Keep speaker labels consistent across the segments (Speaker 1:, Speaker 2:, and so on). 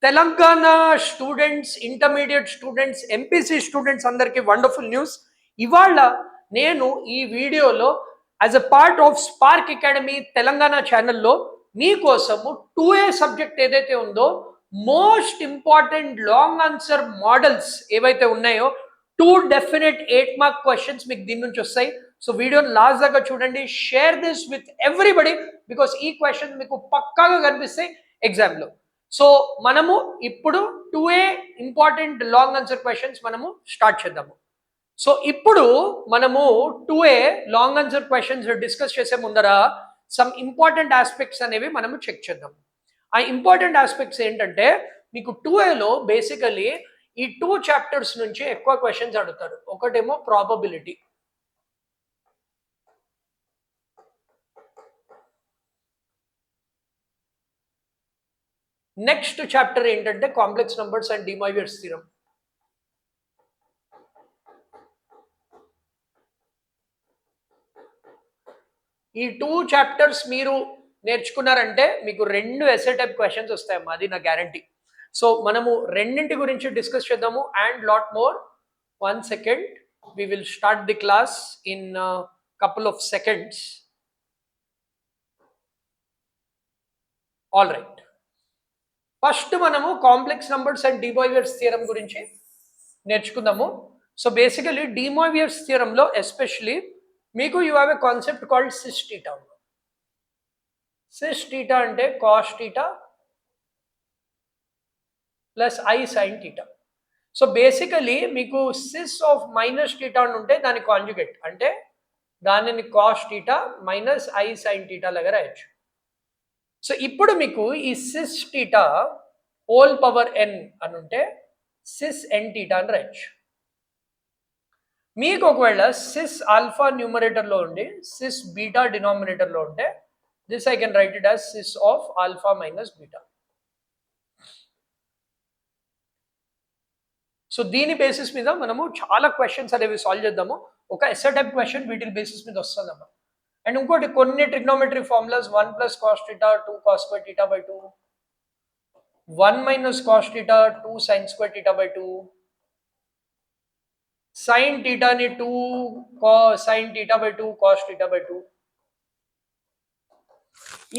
Speaker 1: Telangana students, intermediate students, MPC students అందరికీ wonderful news. ఇవాళ నేను ఈ వీడియోలో as a part of spark academy Telangana ఛానల్లో మీకోసము 2A సబ్జెక్ట్ ఏదైతే ఉందో most important long answer models ఏవైతే ఉన్నాయో 2 డెఫినెట్ 8 మార్క్ క్వశ్చన్స్ మీకు దీని నుంచి వస్తాయి. సో వీడియోని లాస్ట్ దాకా చూడండి. Share this with everybody because ఈ క్వశ్చన్ మీకు పక్కాగా కనిపిస్తాయి ఎగ్జామ్లో. సో మనము ఇప్పుడు 2A important long answer questions మనము స్టార్ట్ చేద్దాము. సో ఇప్పుడు మనము 2A long answer questions discuss చేసే ముందర సమ్ ఇంపార్టెంట్ ఆస్పెక్ట్స్ అనేవి మనము చెక్ చేద్దాం. ఆ ఇంపార్టెంట్ ఆస్పెక్ట్స్ ఏంటంటే మీకు 2Aలో బేసికలీ ఈ 2 చాప్టర్స్ నుంచి ఎక్కువ క్వశ్చన్స్ అడుగుతారు. ఒకటేమో ప్రాబబిలిటీ, నెక్స్ట్ చాప్టర్ ఏంటంటే complex numbers and de Moivre's theorem. ఈ 2 చాప్టర్స్ మీరు నేర్చుకున్నారంటే మీకు 2 ఎస్ఏ టైప్ క్వశ్చన్స్ వస్తాయమ్మా, అది నా గ్యారంటీ. సో మనము రెండింటి గురించి డిస్కస్ చేద్దాము and lot more. 1 second, we will start the class in couple of seconds. All right, first మనము complex numbers and de Moivre's theorem గురించి నేర్చుకుందాము. సో బేసికలీ డి మాయివియర్స్ థియరంలో ఎస్పెషలీ మీకు you have a concept called cis theta. Cis theta అంటే cos theta plus i sine theta. So basically మీకు cis of minus theta అని ఉంటే దాని conjugate అంటే దానిని cos theta minus I sine theta లాగా రాయొచ్చు. సో ఇప్పుడు మీకు ఈ సిస్ టీటా హోల్ పవర్ ఎన్ అని ఉంటే సిస్ ఎన్ టీటా అని రాయొచ్చు. మీకు ఒకవేళ సిస్ ఆల్ఫా న్యూమరేటర్లో ఉండి సిస్ బీటా డినామినేటర్లో ఉంటే this I can write it as cis of alpha minus beta. So దీని బేసిస్ మీద మనము చాలా క్వశ్చన్స్ అనేవి సాల్వ్ చేద్దాము. ఒక ఎస్ఏ టైప్ క్వశ్చన్ వీటి బేసిస్ మీద వస్తుందమ్మా. అండ్ ఇంకోటి కొన్ని trigonometry formulas 1 plus cos theta 2 cos square theta by 2, 1 minus cos theta 2 sine square theta by 2, sine టీటాని 2 sine theta by 2 cos theta by 2.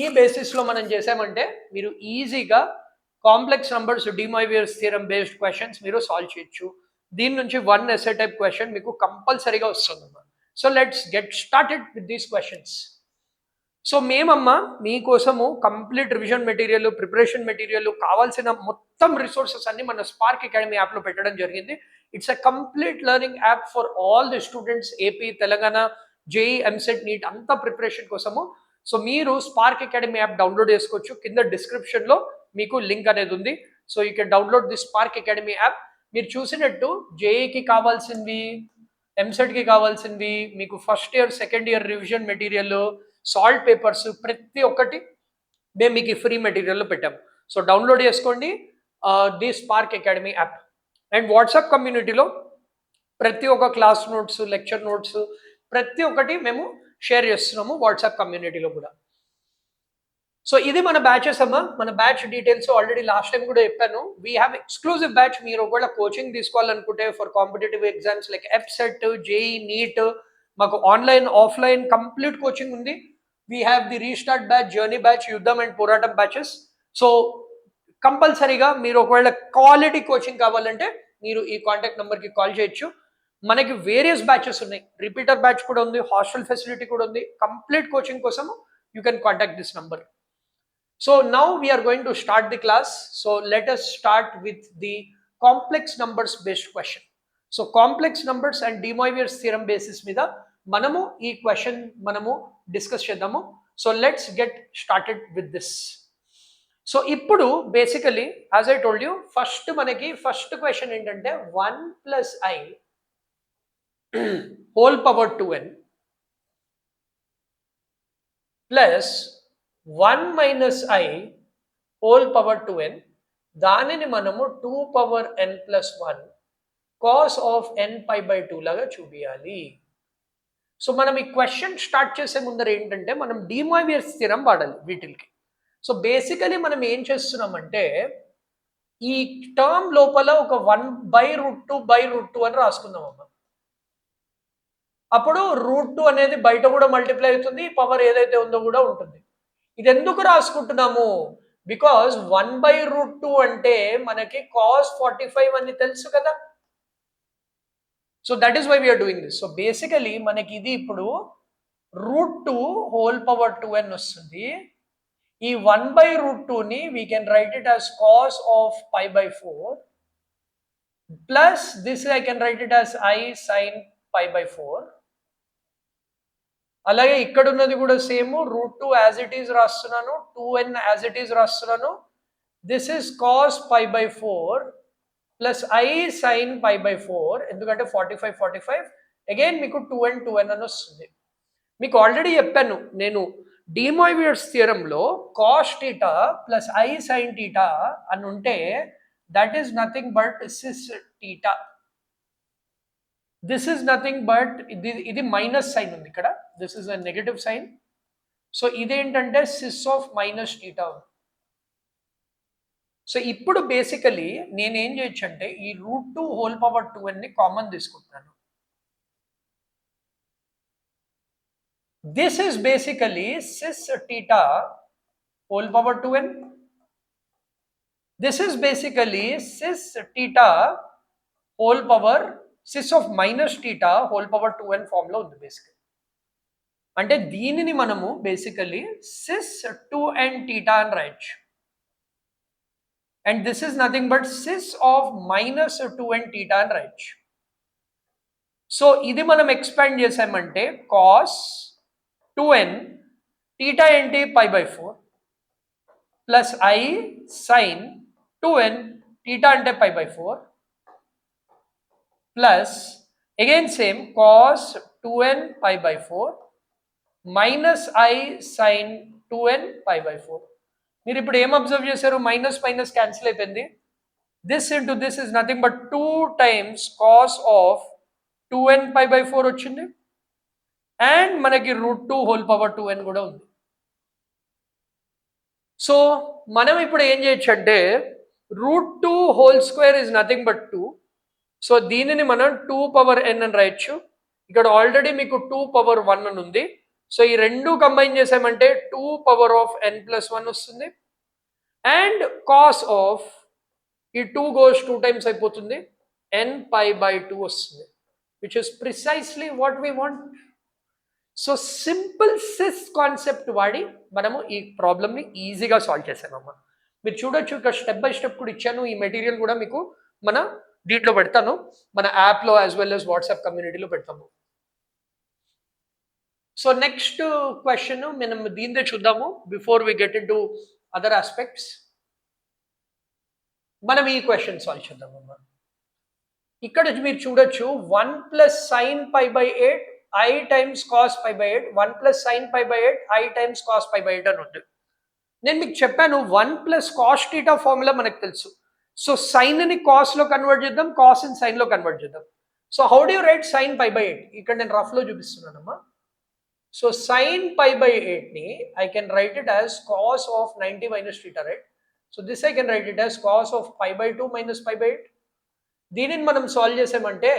Speaker 1: ఈ బేసిస్లో మనం చేసామంటే మీరు ఈజీగా complex numbers de Moivre's theorem based questions మీరు సాల్వ్ చేయొచ్చు. దీని నుంచి 1 ఎస్ఏ టైప్ క్వశ్చన్ మీకు కంపల్సరీగా వస్తుందమ్మా. So let's get started with these questions. So మేమమ్మా మీకోసము complete revision material, preparation material, కావాల్సిన మొత్తం రిసోర్సెస్ అన్ని మన స్పార్క్ అకాడమీ యాప్లో పెట్టడం జరిగింది. It's a complete learning app for all the students, AP, Telangana, JEE, EAMCET, NEET అంతా ప్రిపరేషన్ కోసము. సో మీరు స్పార్క్ అకాడమీ యాప్ డౌన్లోడ్ చేసుకోవచ్చు. కింద డిస్క్రిప్షన్లో మీకు లింక్ అనేది ఉంది. So you can download the Spark Academy app. మీరు చూసినట్టు జేఈకి కావాల్సింది, ఎంసెట్కి కావాల్సింది, మీకు first year second year revision material, solved papers ప్రతి ఒక్కటి మేము మీకు ఫ్రీ మెటీరియల్లో పెట్టాము. సో డౌన్లోడ్ చేసుకోండి the Spark Academy app. And WhatsApp కమ్యూనిటీలో ప్రతి ఒక్క క్లాస్ నోట్స్, లెక్చర్ నోట్స్ ప్రతి ఒక్కటి మేము షేర్ చేస్తున్నాము వాట్సాప్ కమ్యూనిటీలో కూడా. సో ఇది మన బ్యాచెస్ అమ్మా. మన batch details already last time కూడా చెప్పాను. We have exclusive batch. మీరు ఒకవేళ కోచింగ్ తీసుకోవాలనుకుంటే for competitive exams like EAPCET, JEE, NEET మాకు ఆన్లైన్, ఆఫ్లైన్ కంప్లీట్ కోచింగ్ ఉంది. We have the restart batch, journey batch, యుద్ధం అండ్ పోరాటం బ్యాచెస్. సో కంపల్సరీగా మీరు ఒకవేళ క్వాలిటీ కోచింగ్ కావాలంటే మీరు ఈ కాంటాక్ట్ నెంబర్కి కాల్ చేయొచ్చు. మనకి వేరియస్ బ్యాచెస్ ఉన్నాయి. రిపీటర్ బ్యాచ్ కూడా ఉంది, హాస్టల్ ఫెసిలిటీ కూడా ఉంది. కంప్లీట్ కోచింగ్ కోసం you can contact this number. So now we are going to start the class. So let us start with the complex numbers based question. So complex numbers and de Moivre's theorem basis మీద మనము ఈ question మనము discuss చేద్దాము. So let's get started with this. So ఇప్పుడు basically as I told you మనకి first question ఏంటంటే 1 plus i whole power 2n plus 1 minus i whole power 2n, దానిని మనము 2 power n plus 1 cos of n pi by 2 లాగా చూపించాలి. So మనం ఈ question start చేసే ముందర ఏంటంటే మనం డి మాయివియర్స్ థియరం వాడాలి వీటికి. సో బేసికలీ మనం ఏం చేస్తున్నామంటే ఈ టర్మ్ లోపల ఒక 1/√2/√2 అని రాసుకుందాం అమ్మ. అప్పుడు √2 అనేది బయట కూడా మల్టిప్లై అవుతుంది, పవర్ ఏదైతే ఉందో కూడా ఉంటుంది. ఇది ఎందుకు రాసుకుంటున్నాము? బికాస్ 1/√2 అంటే మనకి cos 45 అని తెలుసు కదా. So that is why we're doing this. So basically మనకి ఇది ఇప్పుడు √2 వస్తుంది. ఈ 1/√2ని we can write it as cos of π/4 plus this I can write it as I sin π/4. అలాగే ఇక్కడ ఉన్నది కూడా సేమ్ √2 యాజ్ ఇట్ ఈస్ రాస్తున్నాను, 2n యాజ్ ఇట్ ఈస్ రాస్తున్నాను. This is cos π/4 plus I sin π/4, ఎందుకంటే 45 అగైన్ మీకు 2n అని వస్తుంది. మీకు ఆల్రెడీ చెప్పాను నేను డి మోయివియర్స్ థియరంలో cos theta plus I sin theta అని ఉంటే that is nothing but cis theta. This is nothing but ఇది మైనస్ సైన్ ఉంది ఇక్కడ, this is a negative sign. So ఇదేంటంటే cis of minus theta. So ఇప్పుడు basically నేనేం చేయొచ్చు అంటే ఈ √2 కామన్ తీసుకుంటున్నాను. This is basically cis theta whole power 2n. This is basically cis theta whole power cis of minus theta whole power 2n form లో ఉంది basically. అంటే దీనిని మనము బేసికలీ cis 2n theta అని రాయొచ్చు. And this is nothing but cis of minus 2n theta అని రాయొచ్చు. So ఇది మనం ఎక్స్పాండ్ చేసామంటే cos 2n టీటా ఏంటి π/4 plus I sin 2n theta అంటే π/4 plus again same cos 2n π/4 minus I sin 2n π/4. మీరు ఇప్పుడు ఏం అబ్జర్వ్ చేశారు? మైనస్ మైనస్ క్యాన్సిల్ అయిపోయింది. This into this is nothing but 2 times cos of 2n π/4 వచ్చింది. And మనకి √2 కూడా ఉంది. సో మనం ఇప్పుడు ఏం చేయొచ్చు అంటే √2 ఇస్ నథింగ్ బట్ 2. సో దీనిని మనం 2n అని రాయొచ్చు. ఇక్కడ ఆల్రెడీ మీకు 2 అని ఉంది. సో ఈ రెండు కంబైన్ చేసామంటే 2n+1 వస్తుంది. అండ్ కాస్ ఆఫ్ ఈ 2 goes 2 times అయిపోతుంది, nπ/2 వస్తుంది, which is precisely what we want. So simple సిస్ కాన్సెప్ట్ వాడి మనము ఈ ప్రాబ్లమ్ని ఈజీగా సాల్వ్ చేసామమ్మా. మీరు చూడొచ్చు ఇక్కడ స్టెప్ బై స్టెప్ కూడా ఇచ్చాను. ఈ మెటీరియల్ కూడా మీకు మన దీంట్లో పెడతాను, మన యాప్లో యాజ్ వెల్ as వాట్సాప్ కమ్యూనిటీలో పెడతాము. సో నెక్స్ట్ క్వశ్చన్ మనం దీంతో చూద్దాము before we get into other aspects. మనం ఈ క్వశ్చన్ సాల్వ్ చేద్దామమ్మా. ఇక్కడ మీరు చూడొచ్చు 1 + sin π/8 I times cos π/8, 1 + sin π/8 I times cos π/8 అని ఉంది. నేను మీకు చెప్పాను 1 + cos θ ఫార్ములా మనకు తెలుసు. సో సైన్ ని కాస్ లో కన్వర్ట్ చేద్దాం, కాస్ ని సైన్ లో కన్వర్ట్ చేద్దాం. So how do you right sin π/8? ఇక్కడ నేను రఫ్ లో చూపిస్తున్నానమ్మా. సో sin π/8 ని I can write it as cos of 90 minus θ, right? So this I can write it as cos of π/2 minus π/8. దీనిని మనం solve చేసామంటే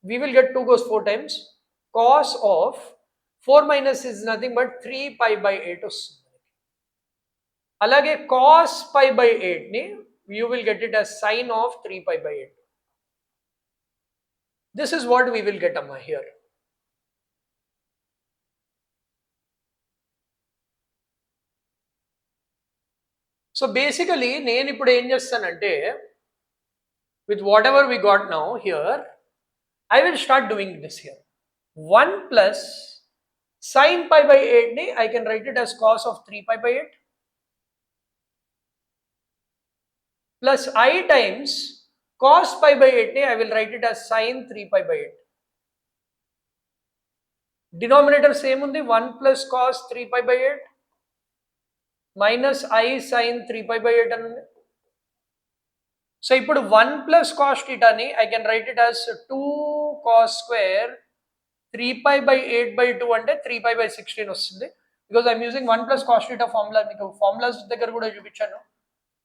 Speaker 1: we will get 2 goes 4 times. Cos of 4 minus is nothing but 3π/8 వస్తుంది. అలాగే cos π/8 ని you will get it as sin of 3π/8. This is what we will get amma here. So basically నేను ఇప్పుడు ఏం చేస్తానంటే with whatever we got now here, I will start doing this here. 1 plus sin π/8 ni I can write it as cos of 3π/8 plus I times cos π/8 ni I will write it as sin 3π/8. Denominator same undi, 1 plus cos 3π/8 minus I sin 3π/8 అని ఉంది. So ఇప్పుడు 1 plus cos θ ని I can write it as 2 cos square 3π/8/2 అంటే 3π/16 వస్తుంది. Because I'm using 1 plus cos θ formula. మీకు formulas దగ్గర కూడా చూపించాను.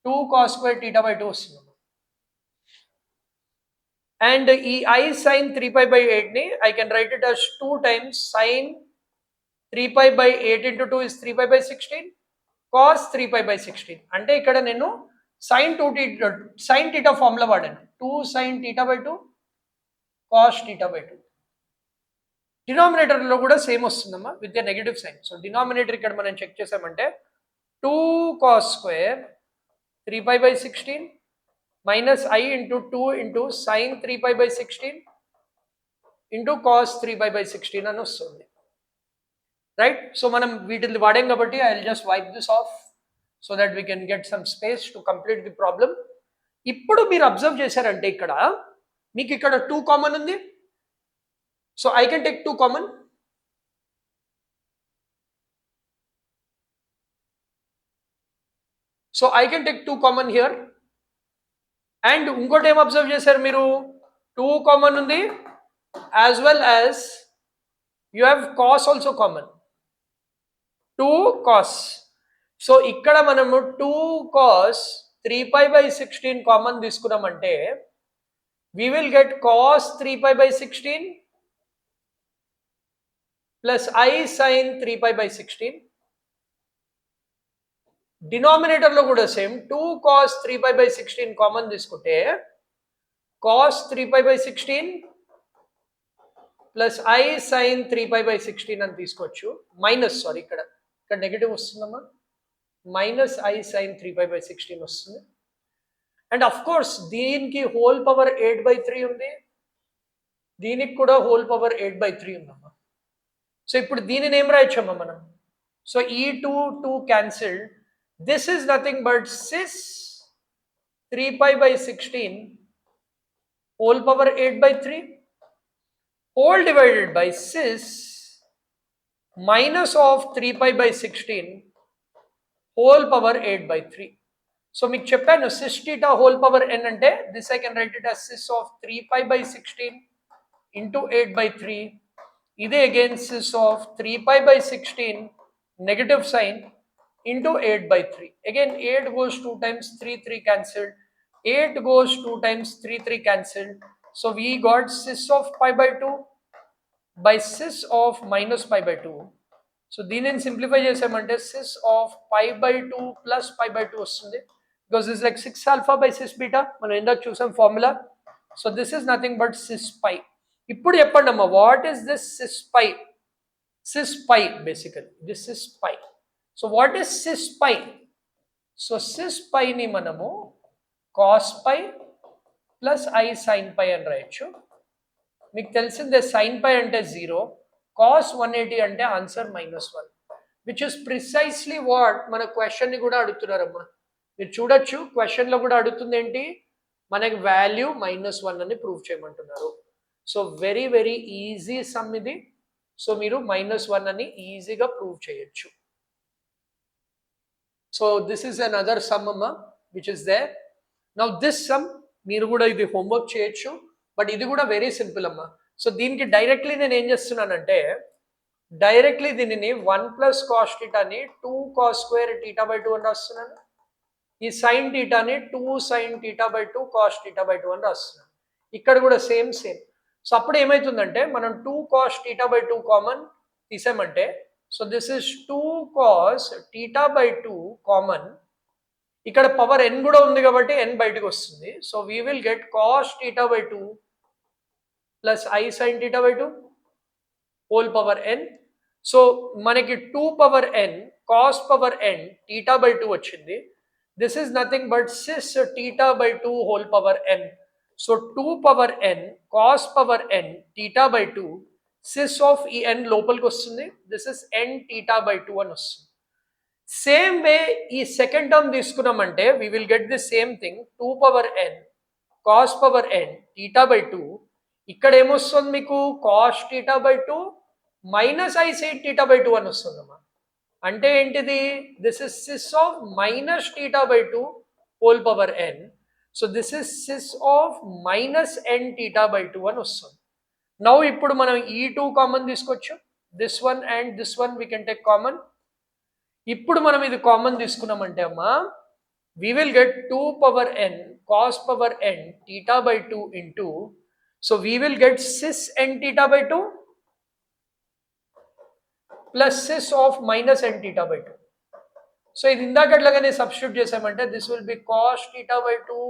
Speaker 1: 2 cos square theta by 2 వస్తుంది. అండ్ ఈ I sin 3π/8 ని I can write it as 2 times sin 3π/8 into 2 is 3π/16 cos 3π/16. అంటే ఇక్కడ నేను sin theta ఫార్ములా వాడాను. 2 sin theta by 2 cos theta by 2. డినామినేటర్లో కూడా సేమ్ వస్తుందమ్మా with the negative sign. So denominator ఇక్కడ మనం చెక్ చేసామంటే 2 cos square 3π/16 minus I into 2 into sin 3π/16 into cos 3π/16 అని వస్తుంది, రైట్. సో మనం వీటిని వాడాం కాబట్టి I will just wipe this off so that we can get some space to complete the problem. ఇప్పుడు మీరు అబ్జర్వ్ చేశారంటే ఇక్కడ మీకు ఇక్కడ 2 కామన్ ఉంది. So I can take 2 common. So I can take 2 common here. And ఇంకోటి ఏం observe చేశారు మీరు, 2 కామన్ ఉంది as well as you have cos also common, 2 cos. So ఇక్కడ మనము 2 cos 3π/16 కామన్ తీసుకున్నామంటే we will get cos 3π/16 plus I sin 3π/16. డినామినేటర్లో కూడా same 2 cos 3π/16 common తీసుకుంటే cos 3π/16 ప్లస్ I sin 3π/16 అని తీసుకోవచ్చు. మైనస్ సారీ ఇక్కడ నెగటివ్ వస్తుందమ్మా, మైనస్ I sin 3π/16 వస్తుంది. అండ్ అఫ్ కోర్స్ దీనికి హోల్ పవర్ 8/3 ఉంది, దీనికి కూడా హోల్ పవర్ 8/3 ఉందమ్మా. సో ఇప్పుడు దీనిని ఏం రాయొచ్చమ్మా మనం, సో ఈ 2 cancelled. This is nothing but sis 3π/16 whole power 8/3 whole divided by sis minus of 3π/16 whole power 8/3. So మీకు చెప్పాను sis theta whole power n అంటే this I can write it as sis of 3π/16 into 8/3. ఇదే again sis of 3π/16 negative sign into 8/3. Again 8 goes 2 times, 3 cancelled. 8 goes 2 times, 3 cancelled. So we got sis of pi/2 by sis of minus pi/2. So దీనిని simplify చేసామంటే sis of pi/2 plus pi/2 వస్తుంది, because this is like 6 alpha by sis beta. మనం ఇందాక చూసాం formula. So this is nothing but sis pi. ఇప్పుడు చెప్పండి అమ్మా, what is this sis pi? Sis pi basically, this is pi. So what is sis pi? So sis pi ని మనము cos pi plus I sin pi అని రాయొచ్చు. మీకు తెలిసిందే sin pi అంటే 0, cos 180 అంటే answer -1, which is precisely what మన question ని కూడా అడుగుతున్నారమ్మా. మీరు చూడొచ్చు క్వశ్చన్ లో కూడా అడుగుతుంది ఏంటి, మనకి వాల్యూ -1 అని ప్రూవ్ చేయమంటున్నారు. So very very easy sum ఇది. సో మీరు -1 అని ఈజీగా ప్రూవ్ చేయొచ్చు. So this is another sum అమ్మా which is there. Now this sum మీరు కూడా ఇది హోంవర్క్ చేయొచ్చు, బట్ ఇది కూడా వెరీ సింపుల్ అమ్మా. సో దీనికి డైరెక్ట్లీ నేను ఏం చేస్తున్నానంటే డైరెక్ట్లీ దీనిని 1 + cos θని 2 cos square θ/2 అని రాస్తున్నాను. ఈ sin θని 2 sin θ/2 cos θ/2 అని రాస్తున్నాను. ఇక్కడ కూడా సేమ్. సో అప్పుడు ఏమవుతుందంటే మనం 2 cos θ/2 కామన్ తీసామంటే, so this is 2 cos θ/2 common. ఇక్కడ పవర్ n కూడా ఉంది కాబట్టి n బయటకు వస్తుంది. So we will get cos θ/2 plus I sin θ/2 whole power n. So మనకి 2 power n cos power n θ/2 వచ్చింది. This is nothing but sis θ/2 whole power n. So 2 power n cos power n θ/2 sis of ఈ n లోపలికి వస్తుంది. This is n θ/2 అని వస్తుంది. Same way ఈ second term తీసుకున్నామంటే we will get the same thing, 2 power n cos power n θ/2. ఇక్కడ ఏమొస్తుంది మీకు cos θ/2 మైనస్ I sin θ/2 అని వస్తుందమ్మా. అంటే ఏంటిది, this is sis of minus θ/2 whole power n. So this is sis of minus n θ/2 అని వస్తుంది. నౌ ఇప్పుడు మనం ఈ 2 కామన్ తీసుకోవచ్చు, this one and this one we can take common. ఇప్పుడు మనం ఇది కామన్ తీసుకున్నామంటే అమ్మా we will get 2 power n cos power n theta by 2 into, so we will get cis n theta by 2 plus cis of minus n theta by 2. So ఇది ఇందాకట్లాగానే substitute చేసామంటే this will be cos theta by 2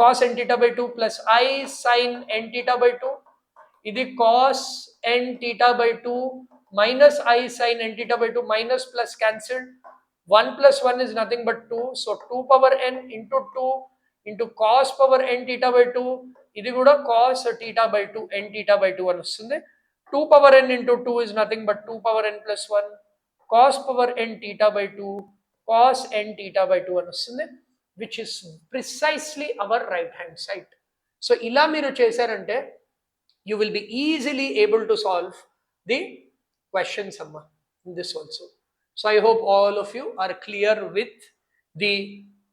Speaker 1: cos n theta by 2 plus I sin n theta by 2. ఇది cos n theta by 2 minus I sin n theta by 2 minus plus cancelled. 1 plus 1 is nothing but 2. So 2 power n into 2 into cos power n theta by 2. ఇది కూడా cos theta by 2 n theta by 2 అని వస్తుంది. 2 power n into 2 is nothing but 2 power n plus 1 cos power n theta by 2 cos n theta by 2 అని వస్తుంది, which is precisely our right hand side. So ఇలా మీరు చేశారంటే you will be easily able to solve the questions amma in this also. So I hope all of you are clear with the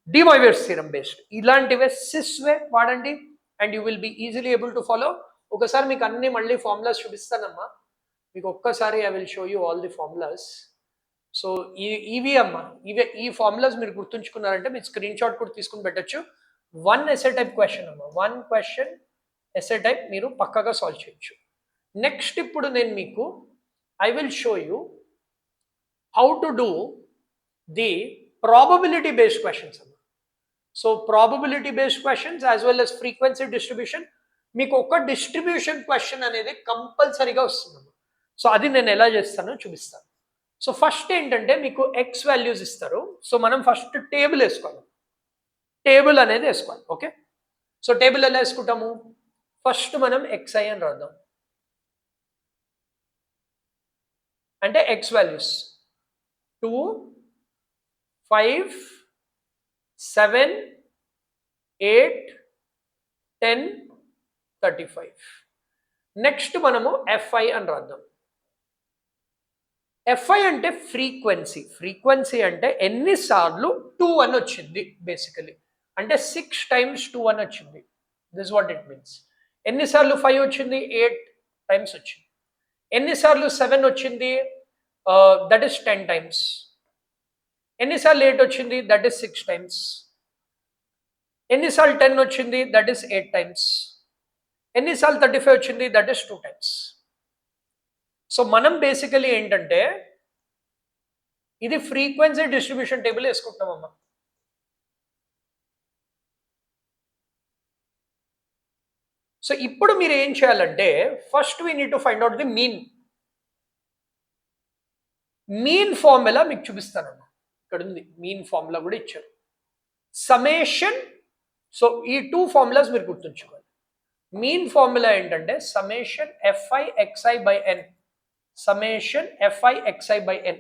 Speaker 1: de Moivre's theorem based. ఇలాంటివే sys వే వాడండి and you will be easily able to follow. ఒకసారి మీకు అన్ని మళ్ళీ formulas చూపిస్తానమ్మా, మీకు ఒక్కసారి I will show you all the formulas. So ఇవి అమ్మా, ఈ ఫార్ములాస్ మీరు గుర్తుంచుకున్నారంటే మీరు స్క్రీన్ షాట్ కూడా తీసుకుని పెట్టచ్చు. 1 ఎస్ఏ టైప్ క్వశ్చన్ అమ్మా, 1 క్వశ్చన్ ఎస్ఏ టైప్ మీరు పక్కాగా సాల్వ్ చేయొచ్చు. నెక్స్ట్ ఇప్పుడు నేను మీకు I will show you how to do the probability based questions అమ్మా. So probability based questions as well as frequency distribution, మీకు ఒక డిస్ట్రిబ్యూషన్ క్వశ్చన్ అనేది కంపల్సరీగా వస్తుందమ్మా. సో అది నేను ఎలా చేస్తానో చూపిస్తాను. సో ఫస్ట్ ఏంటంటే మీకు ఎక్స్ వాల్యూస్ ఇస్తారు. సో మనం ఫస్ట్ టేబుల్ వేసుకోవాలి, టేబుల్ అనేది వేసుకోవాలి. ఓకే, సో టేబుల్ ఎలా వేసుకుంటాము, ఫస్ట్ మనం xi అని రాద్దాం. అంటే ఎక్స్ వాల్యూస్ 2 5 7 8 10 35. నెక్స్ట్ మనము fi అని రాద్దాం. fi అంటే ఫ్రీక్వెన్సీ, ఫ్రీక్వెన్సీ అంటే ఎన్నిసార్లు 2 అని వచ్చింది బేసికలీ, అంటే 6 times 2 అని వచ్చింది. This what it means. ఎన్నిసార్లు 5 వచ్చింది, 8 times వచ్చింది. ఎన్నిసార్లు 7 వచ్చింది, దట్ ఈస్ 10 times. ఎన్నిసార్లు 8 వచ్చింది, దట్ ఈస్ 6 times. ఎన్నిసార్లు 10 వచ్చింది, దట్ ఈస్ 8 times. ఎన్నిసార్లు 35 వచ్చింది, దట్ ఈస్ 2 times. సో మనం బేసికలీ ఏంటంటే ఇది ఫ్రీక్వెన్సీ డిస్ట్రిబ్యూషన్ టేబుల్ వేసుకుంటామమ్మా. సో ఇప్పుడు మీరు ఏం చేయాలంటే first we need to find out the mean. Mean formula మీకు చూపిస్తానమ్మా, ఇక్కడ ఉంది మీన్ ఫార్ములా కూడా ఇచ్చారు. సమేషన్, సో ఈ 2 ఫార్ములాస్ మీరు గుర్తుంచుకోవాలి. మీన్ ఫార్ములా ఏంటంటే summation fi xi by n, summation fi xi by n.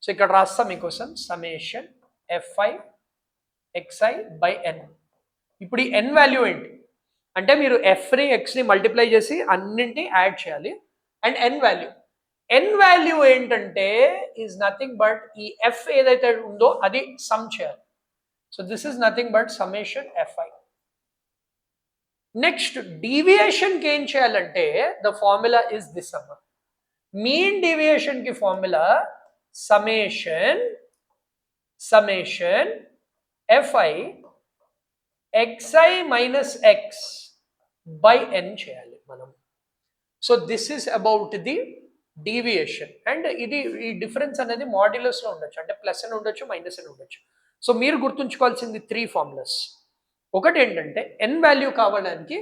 Speaker 1: So ఇక్కడ రాస్తా మీకోసం summation fi xi by n. ఇప్పుడు ఈ n వాల్యూ ఏంటి అంటే మీరు ఎఫ్ని ఎక్స్ని మల్టిప్లై చేసి అన్నింటినీ యాడ్ చేయాలి. అండ్ ఎన్ వాల్యూ ఏంటంటే ఈజ్ నథింగ్ బట్ ఈ ఎఫ్ ఏదైతే ఉందో అది సమ్ చేయాలి. So this is nothing but summation fi. Next డీవియేషన్కి ఏం చేయాలంటే ద ఫార్ములా ఇస్ దిస్ అమ్మ. మీన్ డీవియేషన్కి formula summation fi xi minus x by n చేయాలి మనం. So this is about the deviation. And ఇది ఈ డిఫరెన్స్ అనేది మాడ్యులస్లో ఉండొచ్చు, అంటే ప్లస్ అని ఉండొచ్చు మైనస్ అని ఉండొచ్చు. సో మీరు గుర్తుంచుకోవాల్సింది 3 ఫార్ములాస్. ఒకటి ఏంటంటే ఎన్ వాల్యూ కావడానికి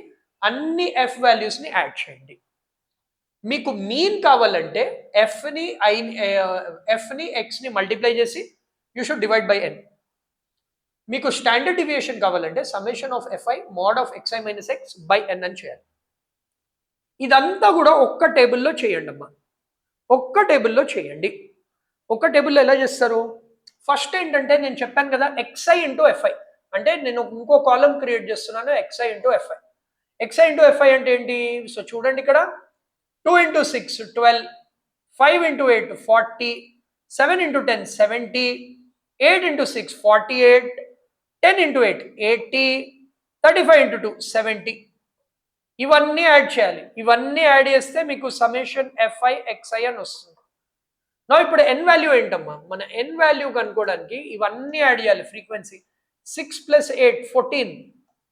Speaker 1: అన్ని ఎఫ్ వాల్యూస్ని యాడ్ చేయండి. మీకు మీన్ కావాలంటే ఎఫ్ని ఎక్స్ని మల్టిప్లై చేసి యూ షుడ్ డివైడ్ బై ఎన్. మీకు స్టాండర్డ్ డివియేషన్ కావాలంటే summation of fi mod of xi minus x by n అని చేయాలి. ఇదంతా కూడా ఒక్క టేబుల్లో చేయండి అమ్మా, ఒక్క టేబుల్లో చేయండి. ఒక్క టేబుల్లో ఎలా చేస్తారు, ఫస్ట్ ఏంటంటే నేను చెప్పాను కదా xi ఇంటూ fi, అంటే నేను ఇంకో కాలం క్రియేట్ చేస్తున్నాను xi into fi. xi into fi అంటే ఏంటి, సో చూడండి ఇక్కడ 2 into 6 12, 5 into 8 40, 7 into 10 70, 8 into 6 48, 10 into 8 80, 35 into 2 70. ఇవన్నీ యాడ్ చేయాలి. ఇవన్నీ యాడ్ చేస్తే మీకు సమేషన్ fi xi అని వస్తుంది. నా ఇప్పుడు n వాల్యూ ఏంటమ్మా? మన n వాల్యూ కనుక్కోవడానికి ఇవన్నీ యాడ్ చేయాలి. ఫ్రీక్వెన్సీ 6 + 8 14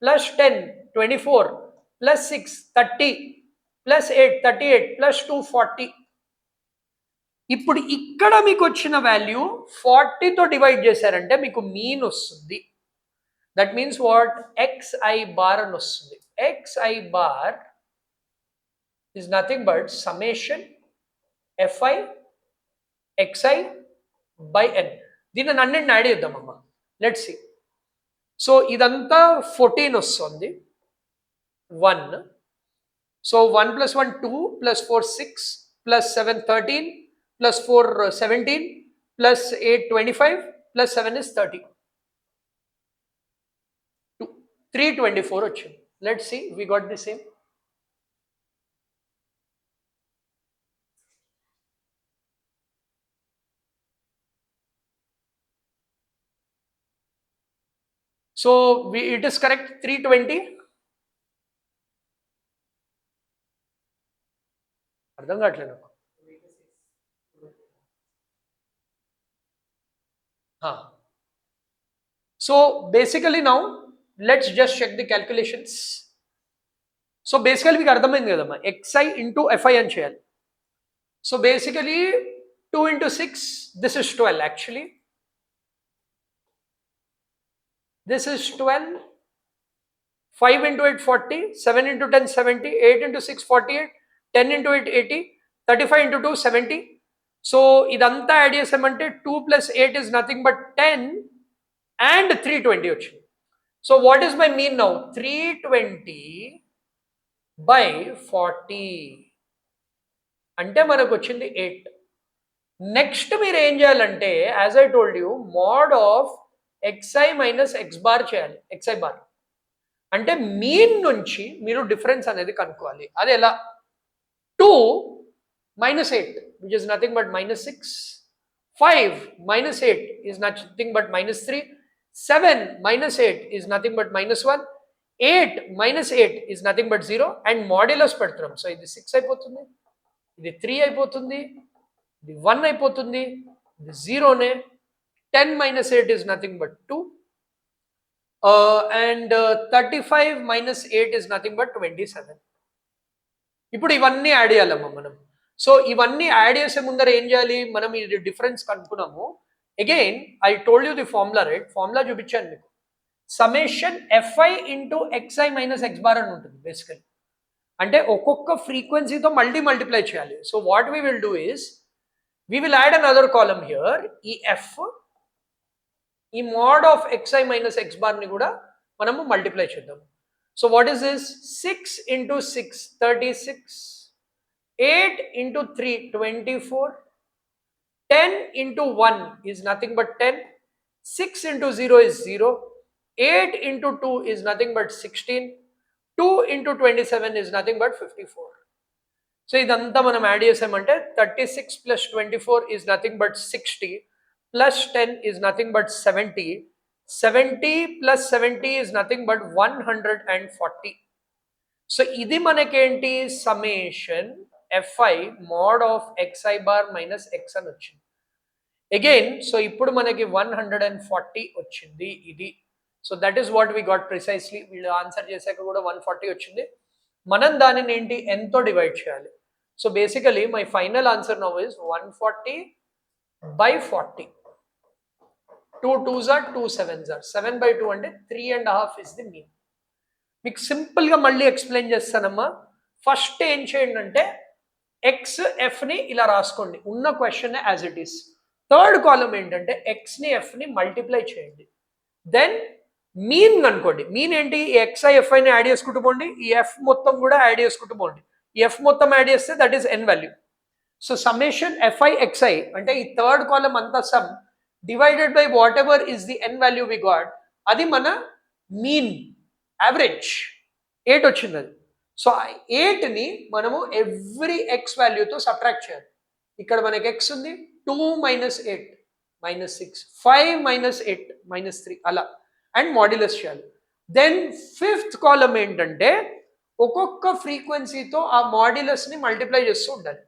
Speaker 1: + 10 24 + 6 30 + 8 38 + 2 40. ఇప్పుడు ఇక్కడ మీకు వచ్చిన వాల్యూ 40తో డివైడ్ చేశారంటే మీకు మీన్ వస్తుంది. That means what? xi bar అని వస్తుంది. xi bar is nothing but summation fi xi by n. దీన్ని అన్నింటిని యాడ్ చేద్దామమ్మా. Let's see. సో ఇదంతా 14 వస్తుంది. 1. So 1 + 1 2 + 4 6 + 7 13 + 4 17 + 8 25 + 7 is 30. 324 వచ్చింది. Let's see we got the same. So it is correct 320. అర్థం కావట్లేదు. So basically now let's just check the calculations. So basically మీకు అర్థమైంది కదమ్మా, xi ఇంటూ fi అని చేయాలి. So basically 2 × 6 this is 12 actually. This is 12, 5 × 8 40, 7 × 10 70, 8 × 6 48, 10 × 8 80, 35 × 2 70. So ఇదంతా add చేసామంటే 2 + 8 is nothing but 10 and 320 వచ్చింది. So what is my mean now? 320/40 అంటే మనకు వచ్చింది 8. నెక్స్ట్ మీరు ఏం చేయాలంటే as I told you mode of xi - x bar చేయాలి. xi బార్ అంటే మీన్ నుంచి మీరు డిఫరెన్స్ అనేది కనుక్కోవాలి. అది ఎలా? 2 - 8 which is nothing but -6, 5 - 8 is nothing but -3, 7 - 8 is nothing but -1, 8 - 8 is nothing but 0 and modulus పెడుతున్నాం. సో ఇది 6 అయిపోతుంది, ఇది 3 అయిపోతుంది, ఇది 1 అయిపోతుంది, ఇది 0నే. 10 - 8 is nothing but 2 and 35 - 8 is nothing but 27. ఇప్పుడు ఇవన్నీ యాడ్ చేయాలమ్మా మనం. సో ఇవన్నీ యాడ్ చేసే ముందర ఏం చేయాలి? మనం ఇది డిఫరెన్స్ కనుక్కున్నాము. Again I told you the formula, right? Formula చూపించాను మీకు. Summation fi into xi - x bar అని ఉంటుంది బేసికలీ. అంటే ఒక్కొక్క ఫ్రీక్వెన్సీతో మల్టిప్లై చేయాలి. So what we will do is we will add another column here. ఈ f ఈ mod of xi - x bar ని కూడా మనము మల్టిప్లై చేద్దాం. So what is this? 6 × 6 36, 8 × 3 24, 10 × 1 is nothing but 10, 6 × 0 is 0, 8 × 2 is nothing but 16, 2 × 27 is nothing but 54. So ఇదంతా మనం add చేసామంటే 36 + 24 is nothing but 60 plus 10 is nothing but 70, 70 plus 70 is nothing but 140. So ఇది మనకేంటి? Summation fi mode of xi bar - x అని వచ్చింది. Again so ఇప్పుడు మనకి 140 వచ్చింది ఇది. So that is what we got precisely. వీళ్ళు ఆన్సర్ చేశాక కూడా 140 వచ్చింది. మనం దానిని ఏంటి? nతో డివైడ్ చేయాలి. So basically my final answer now is 140/40. 2 2s are 2 7s are 7/2 అంటే 3.5 is the mean. మీకు సింపుల్గా మళ్ళీ ఎక్స్ప్లెయిన్ చేస్తానమ్మా. ఫస్ట్ ఏం చేయండి అంటే xfని ఇలా రాసుకోండి, ఉన్న question as it is. Third column ఏంటంటే xని fని మల్టిప్లై చేయండి. దెన్ మీన్ అనుకోండి. మీన్ ఏంటి? ఈ xi fiని యాడ్ చేసుకుంటూ పోండి, ఈ f మొత్తం కూడా యాడ్ చేసుకుంటూ పోండి. ఈ f మొత్తం యాడ్ చేస్తే that is n value. So summation fi xi అంటే ఈ థర్డ్ కాలమ్ అంతా sum divided by whatever is the n value we got, అది మన మీన్ యావరేజ్ 8 వచ్చింది అది. సో 8ని మనము ఎవ్రీ x వాల్యూతో సబ్ట్రాక్ట్ చేయాలి. ఇక్కడ మనకి x ఉంది, 2 - 8 -6, 5 - 8 -3 అలా అండ్ మాడ్యులస్ చేయాలి. దెన్ ఫిఫ్త్ కాలమ్ ఏంటంటే ఒక్కొక్క ఫ్రీక్వెన్సీతో ఆ మాడ్యులస్ని మల్టిప్లై చేస్తూ ఉండాలి.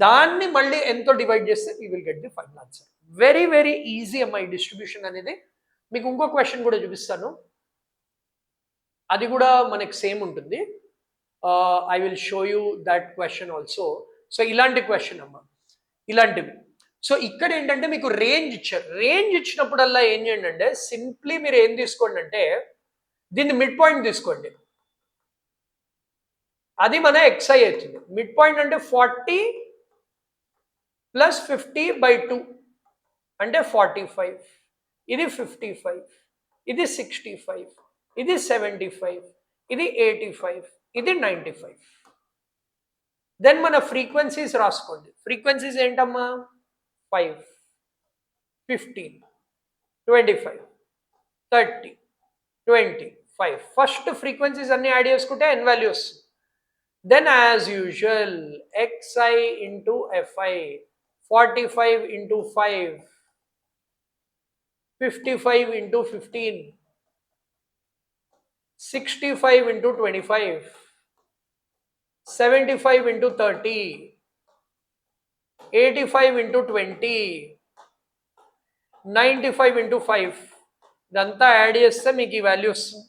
Speaker 1: దాన్ని మళ్ళీ ఎంతో డివైడ్ చేస్తే we will get the final answer. Very very easy అమ్మా ఈ డిస్ట్రిబ్యూషన్ అనేది. మీకు ఇంకో క్వశ్చన్ కూడా చూపిస్తాను, అది కూడా మనకి సేమ్ ఉంటుంది. I will show you that question also. So ఇలాంటి క్వశ్చన్ అమ్మా, ఇలాంటివి. సో ఇక్కడ ఏంటంటే మీకు రేంజ్ ఇచ్చారు. రేంజ్ ఇచ్చినప్పుడల్లా ఏం చేయండి అంటే సింప్లీ మీరు ఏం తీసుకోండి అంటే దీన్ని మిడ్ పాయింట్ తీసుకోండి, అది మన xi అవుతుంది. మిడ్ పాయింట్ అంటే 40 + 50/2 అంటే 45, ఇది 55, ఇది 65, ఇది 75, ఇది 85, ఇది 95. దెన్ మన ఫ్రీక్వెన్సీస్ రాసుకోండి. ఫ్రీక్వెన్సీస్ ఏంటమ్మా 5, 15, 25, 30, 25. ఫస్ట్ ఫ్రీక్వెన్సీస్ అన్ని యాడ్ చేసుకుంటే n వాల్యూ వస్తుంది. Then as usual xi into fi, 45 into 5, 55 into 15, 65 into 25, 75 into 30, 85 into 20, 95 into 5. ఇదంతా యాడ్ చేస్తే మీకు ఈ వాల్యూ వస్తుంది.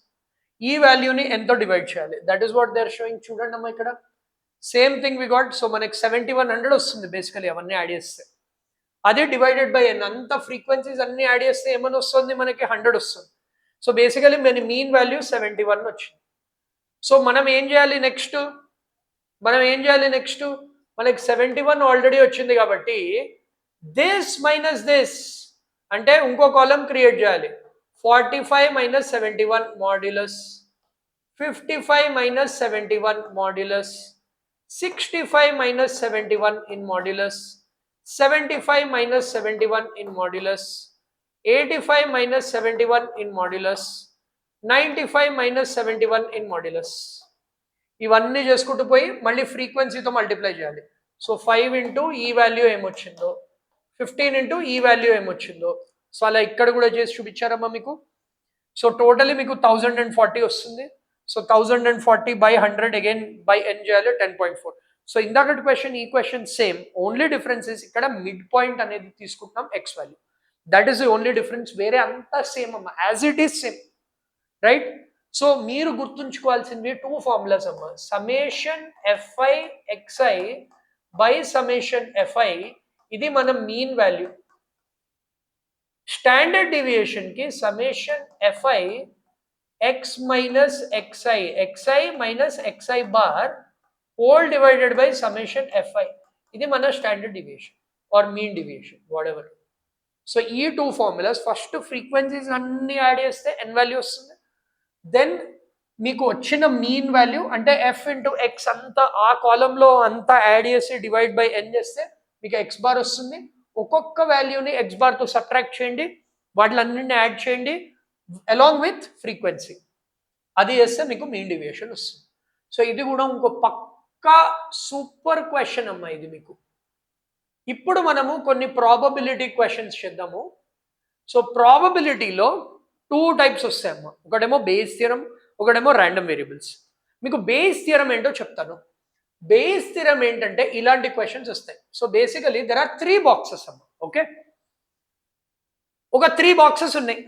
Speaker 1: ఈ వాల్యూని ఎంతో డివైడ్ చేయాలి, that is what they are showing. చూడండి అమ్మా ఇక్కడ same thing we got. So మనకి 7100 వస్తుంది బేసికలీ అవన్నీ యాడ్ చేస్తే. అదే డివైడెడ్ బై n, అంత ఫ్రీక్వెన్సీస్ అన్ని యాడ్ చేస్తే ఏమని వస్తుంది మనకి 100 వస్తుంది. సో బేసికలీ మన మీన్ వాల్యూ 71 వచ్చింది. సో మనం ఏం చేయాలి నెక్స్ట్, మనకి 71 ఆల్రెడీ వచ్చింది కాబట్టి దిస్ మైనస్ దిస్ అంటే ఇంకో కాలం క్రియేట్ చేయాలి. 45 minus 71 modulus, 55 minus 71 modulus, 65 minus 71 in modulus, 75 minus 71 in modulus, 85 minus 71 in modulus, 95 minus 71 in modulus. ఇవన్నీ చేసుకుంటూ పోయి మళ్ళీ ఫ్రీక్వెన్సీతో మల్టిప్లై చేయాలి. సో 5 ఇంటూ ఈ వాల్యూ ఏమొచ్చిందో, 15 ఇంటూ ఈ వాల్యూ ఏమొచ్చిందో. సో అలా ఇక్కడ కూడా చేసి చూపించారమ్మా మీకు. సో టోటలీ మీకు 1040 వస్తుంది. So 1040 by 100 again by n చేయాలి 10.4. సో ఇందాకటి క్వశ్చన్ ఈ question same, only difference is ఇక్కడ మిడ్ పాయింట్ అనేది తీసుకుంటున్నాం x value. That is the only difference, వేరే అంతా సేమ్ అమ్మా, as it is same, right. So మీరు గుర్తుంచుకోవాల్సింది 2 ఫార్ములాస్ అమ్మా, summation fi xi by summation fi, ఇది మన మీన్ వాల్యూ. స్టాండర్డ్ డీవియేషన్ కి summation fi x minus xi minus xi bar whole divided by summation fi, ఇది మన standard deviation or mean deviation whatever. So ఈ 2 formulas, first frequencies అన్ని add చేస్తే n value వస్తుంది. Then మీకు వచ్చిన mean value అంటే f ఇంటూ ఎక్స్ అంతా ఆ కాలంలో అంతా యాడ్ చేసి డివైడ్ బై n చేస్తే మీకు x బార్ వస్తుంది. ఒక్కొక్క వాల్యూని x బార్తో సబ్ట్రాక్ట్ చేయండి, వాటిలన్నింటిని యాడ్ చేయండి అలాంగ్ విత్ ఫ్రీక్వెన్సీ, అది చేస్తే మీకు మీన్ డివియేషన్ వస్తుంది. సో ఇది కూడా ఇంకో పక్కా సూపర్ క్వశ్చన్ అమ్మా ఇది మీకు. ఇప్పుడు మనము కొన్ని ప్రాబబిలిటీ క్వశ్చన్స్ చేద్దాము. సో ప్రాబబిలిటీలో 2 టైప్స్ వస్తాయమ్మా, ఒకటేమో బేస్ థియరం, ఒకటేమో ర్యాండమ్ వేరియబుల్స్. మీకు బేస్ థియరం ఏంటో చెప్తాను. బేస్ థియరం ఏంటంటే ఇలాంటి క్వశ్చన్స్ వస్తాయి. So basically there are 3 boxes అమ్మా. ఓకే, ఒక 3 బాక్సెస్ ఉన్నాయి,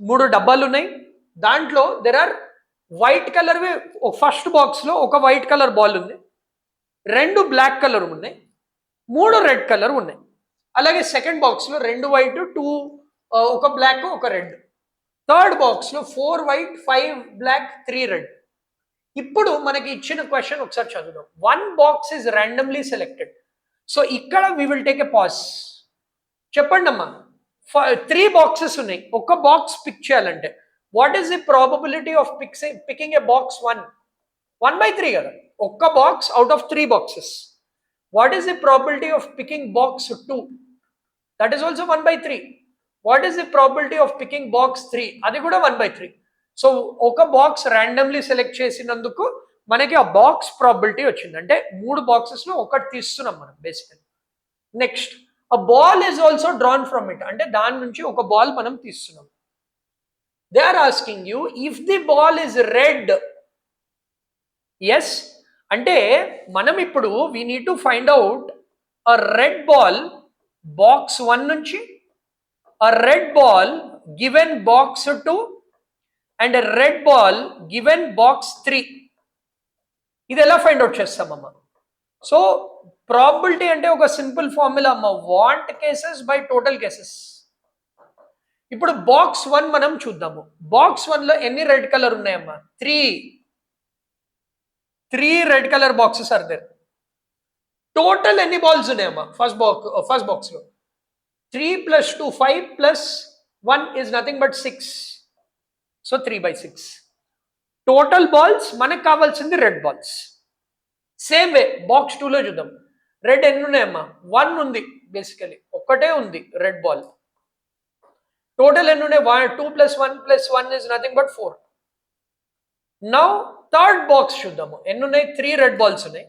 Speaker 1: 3 డబ్బాలు ఉన్నాయి. దాంట్లో there are white colour, first box లో ఒక వైట్ కలర్ బాల్ ఉంది, 2 బ్లాక్ కలర్ ఉన్నాయి, 3 రెడ్ కలర్ ఉన్నాయి. అలాగే సెకండ్ బాక్స్ లో 2 వైట్, 2 ఒక బ్లాక్, ఒక రెడ్. థర్డ్ బాక్స్ లో 4 వైట్, 5 బ్లాక్, 3 రెడ్. ఇప్పుడు మనకి ఇచ్చిన క్వశ్చన్ ఒకసారి చదువుదాం. 1 box is randomly selected. So ఇక్కడ we will take a pause. చెప్పండి అమ్మా, 3 బాక్సెస్ ఉన్నాయి, ఒక బాక్స్ పిక్ చేయాలంటే what is the probability of picking a box 1? 1/3 కదా, ఒక్క box out of 3 boxes. What is the probability of picking box 2? That is also 1/3. What is the probability of picking box 3? అది కూడా 1/3. So ఒక box randomly select చేసినందుకు మనకి ఆ box probability వచ్చింది. అంటే 3 బాక్సెస్లో ఒకటి తీస్తున్నాం మనం basically. Next, a ball is also drawn from it, అంటే దాని నుంచి ఒక బాల్ మనం తీస్తున్నాం. They are asking you if the ball is red. Yes, అంటే మనం ఇప్పుడు we need to find out a red ball box 1 నుంచి, a red ball given box 2 and a red ball given box 3. ఇది ఎలా find out చేస్తామమ్మా? So probability అంటే ఒక simple formula అమ్మ, want cases by total cases. ఇప్పుడు box 1 మనం చూద్దాము. Box 1 లో ఎన్ని రెడ్ కలర్ ఉన్నాయమ్మా? 3 red colour boxes are there. Total ఎన్ని బాల్స్ ఉన్నాయమ్మా ఫస్ట్ బాక్స్ లో? 3 + 2 5 + 1 is nothing but 6. So 3/6. Total balls మనకు కావాల్సింది red balls. Same way box 2 లో చూద్దాం. రెడ్ ఎన్ని ఉన్నాయమ్మా? 1 ఉంది. బేసికలీ ఒక్కటే ఉంది రెడ్ బాల్. టోటల్ ఎన్ని ఉన్నాయి? 2 + 1 + 1 is nothing but 4. Now third box చూద్దాము. ఎన్ని ఉన్నాయి? 3 రెడ్ బాల్స్ ఉన్నాయి.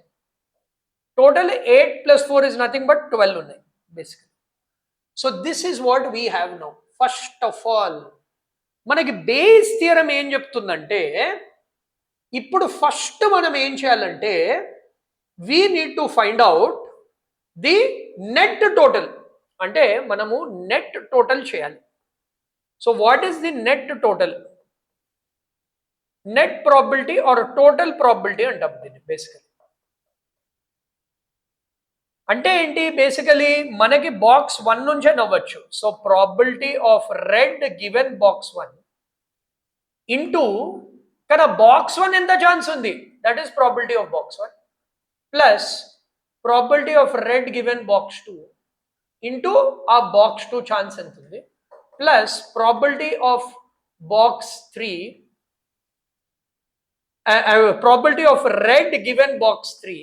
Speaker 1: టోటల్ 8 + 4 is nothing but 12 ఉన్నాయి basically. So this is what we have now. First of all మనకి బేస్ థియరం ఏం చెప్తుందంటే, ఇప్పుడు ఫస్ట్ మనం ఏం చేయాలంటే we need to find out the net total. అంటే మనము నెట్ టోటల్ చేయాలి. So what is the net total? Net probability or total probability అంటాం దీన్ని బేసికలీ. అంటే ఏంటి? బేసికలీ మనకి బాక్స్ 1 నుంచే నవ్వచ్చు. So probability of red given box 1 into, కానీ బాక్స్ 1 ఎంత ఛాన్స్ ఉంది? That is probability of box 1 plus probability of red given box 2 into ఆ బాక్స్ 2 ఛాన్స్ ఎంత ఉంది, plus probability of box 3, probability of red given box 3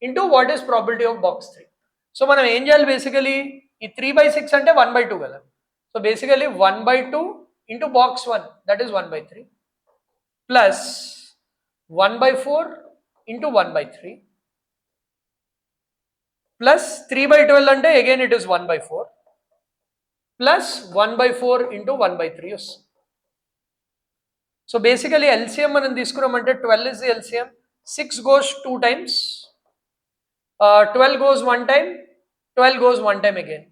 Speaker 1: into what is probability of box 3. So మనం ఏం చేయాలి? Basically ఈ 3/6 అంటే 1/2 కదా. So basically 1/2 into box 1 that is 1/3 plus 1/4 into 1/3 plus 3/12 అంటే again it is 1/4 plus 1/4 into 1/3 వస్తుంది. So basically LCM మనం తీసుకున్నామంటే 12 is the LCM. 6 goes 2 times, 12 goes 1 time, 12 goes 1 time again.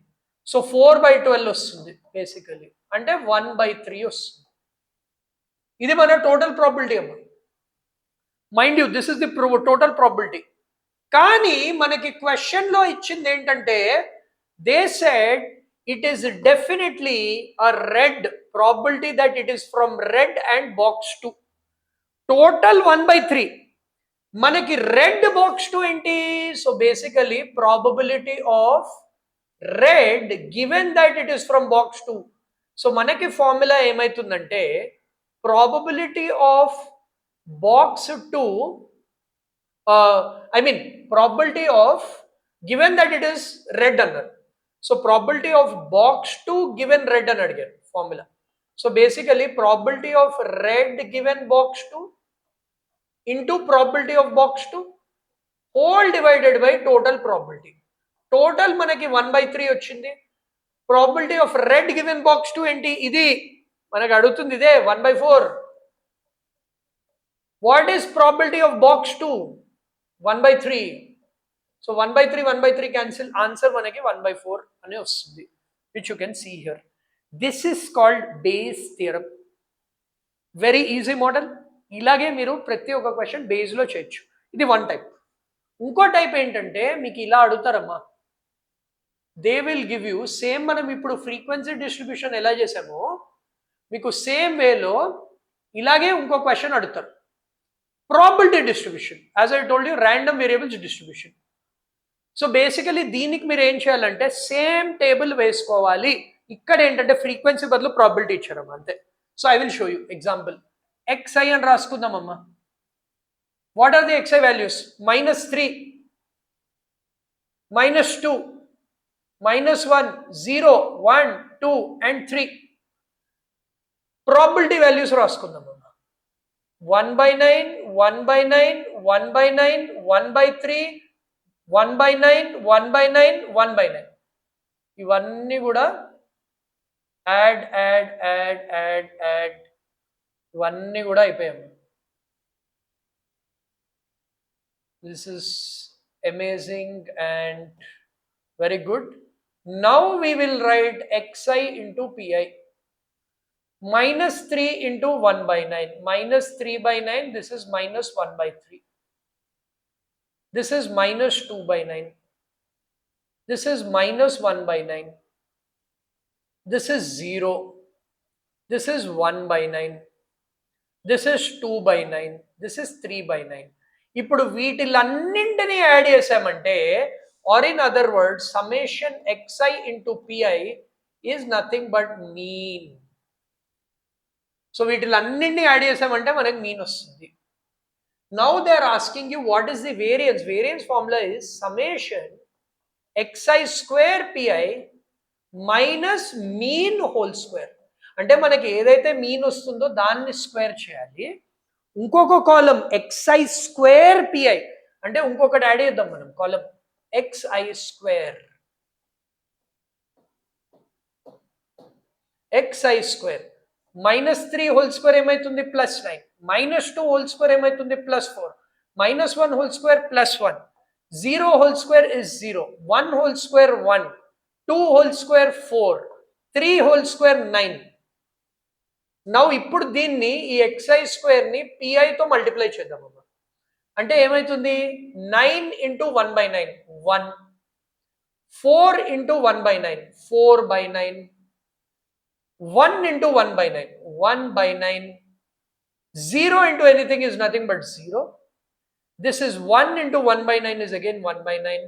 Speaker 1: So 4/12 వస్తుంది బేసికలీ, అంటే 1/3 వస్తుంది. ఇది మన టోటల్ ప్రాబిలిటీ అమ్మ. Mind you, this is the total probability. కానీ మనకి క్వశ్చన్లో ఇచ్చింది ఏంటంటే, they said it is definitely a red probability that it is from red and box 2. Total 1/3. మనకి రెడ్ బాక్స్ 2 ఏంటి? So basically probability of red given that it is from box 2. So మనకి formula ఏమైతుందంటే, probability of box 2 probability of given that it is red అన్నారు. So probability of box 2 given red అని అడిగారు formula. So basically probability of red given box 2 into probability of box 2 whole divided by total probability. Total మనకి 1/3 వచ్చింది. probability of red given box 2 ఏంటి? ఇది మనకు అడుగుతుంది, ఇదే 1/4. What is probability of box 2? 1/3. సో 1/3 క్యాన్సిల్, ఆన్సర్ మనకి 1/4 అని వస్తుంది, which you can see here. This is called Bayes theorem. Very easy model. ఇలాగే మీరు ప్రతి ఒక్క క్వశ్చన్ బేస్లో చేయొచ్చు. ఇది వన్ టైప్. ఇంకో టైప్ ఏంటంటే మీకు ఇలా అడుగుతారమ్మా, they will give you same, మనం ఇప్పుడు ఫ్రీక్వెన్సీ డిస్ట్రిబ్యూషన్ ఎలా చేసామో మీకు సేమ్ వేలో ఇలాగే ఇంకో క్వశ్చన్ అడుగుతారు. Probability distribution, as I told you, random variables distribution. So basically దీనికి మీరు ఏం చేయాలంటే సేమ్ టేబుల్ వేసుకోవాలి. ఇక్కడ ఏంటంటే ఫ్రీక్వెన్సీ బదులు ప్రాబిలిటీ ఇచ్చారమ్మా, అంతే. So I will show you example. xi అని రాసుకుందామమ్మా. What are the xi values? -3, -2, -1, 0, 1, 2 and 3. Probability values రాసుకుందామమ్మా. 1/9, 1/9, 1/9, 1/3, 1/9, 1/9, 1/9. ఇవన్నీ కూడా add add add add add ఇవన్నీ కూడా అయిపోయాము. This is Amazing and very good. Now we will write xi into pi. Minus 3 into 1 by 9. Minus 3 by 9, this is minus 1 by 3. This is minus 2 by 9. This is minus 1 by 9. This is 0. This is 1 by 9. This is 2 by 9. This is 3 by 9. ఇప్పుడు వీటిలన్నింటినీ add చేసామంటే, or in other words, summation xi into pi is nothing but mean. So వీటిలన్నింటినీ add చేసామంటే మనకి mean వస్తుంది. Now they are asking you what is the variance. Variance formula is summation xi square pi minus mean whole square. అంటే మనకి ఏదైతే mean వస్తుందో దాన్ని square చేయాలి. ఇంకొక కాలం xi స్క్వేర్ pi అంటే ఇంకొకటి యాడ్ చేద్దాం మనం, కాలం xi square. xi square minus 3 whole square ఏమైతుంది ప్లస్ 9, మైనస్ 2 హోల్ స్క్వేర్ ఏమైతుంది plus 4, minus 1 whole square plus 1, 0 whole square is 0, 1 whole square 1, 2 whole square 4, 3 whole square 9. Now ఇప్పుడు దీన్ని ఈ xi స్క్వేర్ ని pi తో మల్టిప్లై చేద్దాం. అంటే ఏమైతుంది 9 into 1 by 9 1, 4 into 1 by 9 4 by 9, 1 into 1 by 9 1 by 9, 0 into anything is nothing but 0. This is 1 into 1 by 9 is again 1 by 9.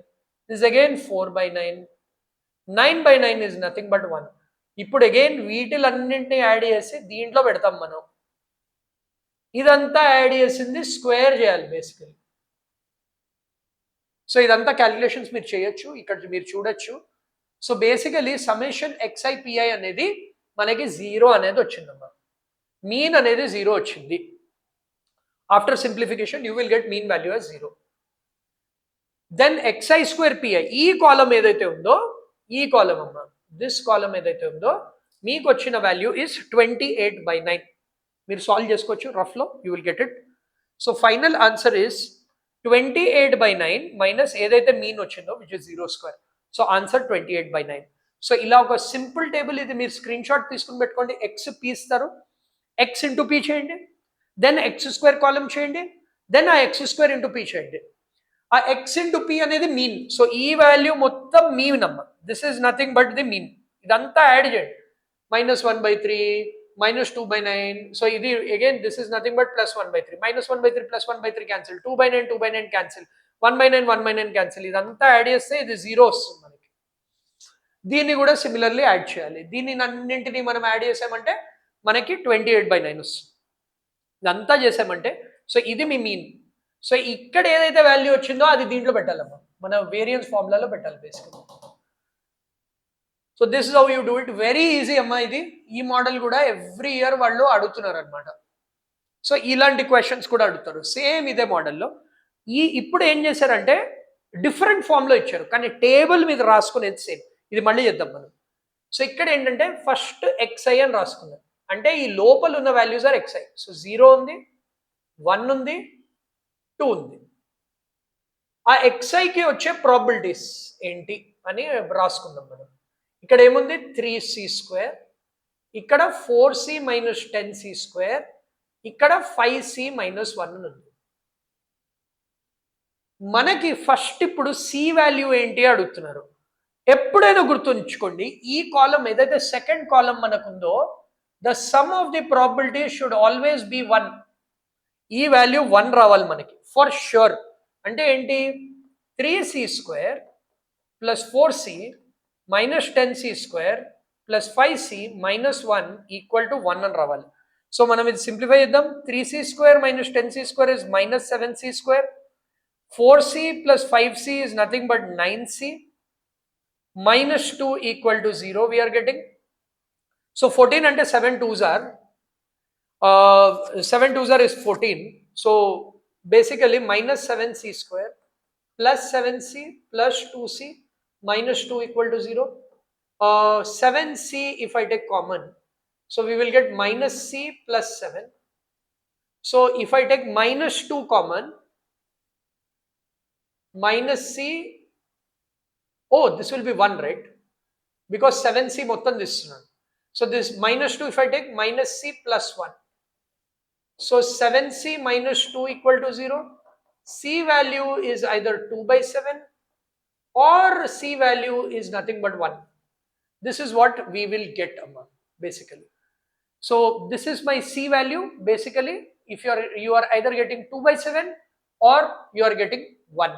Speaker 1: This is again 4 by 9. 9 by 9 is nothing but 1. ఇప్పుడు again వీటిలన్నింటినీ add చేసి దీంట్లో పెడతాం మనం. ఇదంతా add చేసింది square చేయాలి basically. So ఇదంతా calculations మీరు చేయొచ్చు, ఇక్కడ మీరు చూడొచ్చు. So basically summation xi pi అనేది మనకి 0 అనేది వచ్చిందమ్మా. మీన్ అనేది 0 వచ్చింది. After simplification you will get mean value as 0. Then xi square pi ఈ కాలం ఏదైతే ఉందో, ఈ కాలం అమ్మా, దిస్ కాలం ఏదైతే ఉందో మీకు వచ్చిన వాల్యూ ఇస్ 28 by 9. మీరు సాల్వ్ చేసుకోవచ్చు రఫ్లో, you will get it. So final answer is 28 by 9 minus ఏదైతే మీన్ వచ్చిందో which is 0 square. So answer 28 by 9. So ఇలా ఒక సింపుల్ టేబుల్ ఇది మీరు స్క్రీన్ షాట్ తీసుకుని పెట్టుకోండి. ఎక్స్ పీ ఇస్తారు, ఎక్స్ ఇంటూ పీ చేయండి, దెన్ ఎక్స్ స్క్వేర్ కాలం చేయండి, దెన్ ఆ ఎక్స్ స్క్వేర్ ఇంటూ పీ చేయండి. ఆ ఎక్స్ ఇంటూ పీ అనేది మీన్. సో ఈ వాల్యూ మొత్తం మీన్ అమ్మ, this is nothing but the mean. ఇదంతా యాడ్ చేయండి. Minus 1/3 minus 2/9. సో ఇది again this is nothing but plus 1/3 minus 1/3 plus 1/3 cancel, 2/9 2/9 cancel, 1/9 1/9 cancel. ఇదంతా యాడ్ చేస్తే ఇది 0 వస్తుంది మనకి. దీన్ని కూడా సిమిలర్లీ యాడ్ చేయాలి. దీన్ని అన్నింటినీ మనం యాడ్ చేసామంటే మనకి 28/9 వస్తుంది. ఇదంతా చేసామంటే సో ఇది మీ మీన్. సో ఇక్కడ ఏదైతే వాల్యూ వచ్చిందో అది దీంట్లో పెట్టాలమ్మా, మన వేరియన్స్ ఫార్ములాలో పెట్టాలి బేసిక్గా. So this is how you do it. Very easy అమ్మా ఇది. ఈ మోడల్ కూడా ఎవ్రీ ఇయర్ వాళ్ళు అడుగుతున్నారు అనమాట. సో ఇలాంటి క్వశ్చన్స్ కూడా అడుగుతారు సేమ్ ఇదే మోడల్లో. ఇప్పుడు ఏం చేశారంటే డిఫరెంట్ ఫామ్లో ఇచ్చారు, కానీ టేబుల్ మీద రాసుకునేది సేమ్. ఇది మళ్ళీ చేద్దాం మనం. సో ఇక్కడ ఏంటంటే ఫస్ట్ xi అని రాసుకున్నాం, అంటే ఈ లోపల ఉన్న వాల్యూస్ ఆర్ xi. సో 0 ఉంది, 1 ఉంది, 2 ఉంది. ఆ xiకి వచ్చే ప్రాబిలిటీస్ ఏంటి అని రాసుకుందాం మనం. ఇక్కడ ఏముంది 3c స్క్వేర్, ఇక్కడ 4c మైనస్ 10c స్క్వేర్, ఇక్కడ 5c మైనస్ 1 ఉంది. మనకి ఫస్ట్ ఇప్పుడు c వాల్యూ ఏంటి అడుగుతున్నారు. ఎప్పుడైనా గుర్తుంచుకోండి, ఈ కాలం ఏదైతే సెకండ్ కాలం మనకుందో the sum of the probability should always be 1. ఈ వాల్యూ 1 రావాలి మనకి ఫర్ ష్యూర్. అంటే ఏంటి 3c square plus 4c minus 10c square plus 5c minus 1 equal to 1 అని రావాలి. సో మనం ఇది సింప్లిఫై చేద్దాం. 3c square minus 10c square is minus 7c square, 4c plus 5c is nothing but 9c, minus 2 equal to 0 we are getting. So 14 and 7 2s are 7 2s are is 14. So basically minus 7c square plus 7c plus 2c minus 2 equal to 0. 7c if I take common, so we will get minus c plus 7. So if I take minus 2 common, minus c, oh this will be 1, right? Because 7c మొత్తం తీస్తున్నాను. So this minus 2, if I take minus c plus 1, so 7c minus 2 equal to 0. C value is either 2 by 7 or C value is nothing but 1. This is what we will get basically. So this is my C value basically. If you are either getting 2 by 7 or you are getting 1.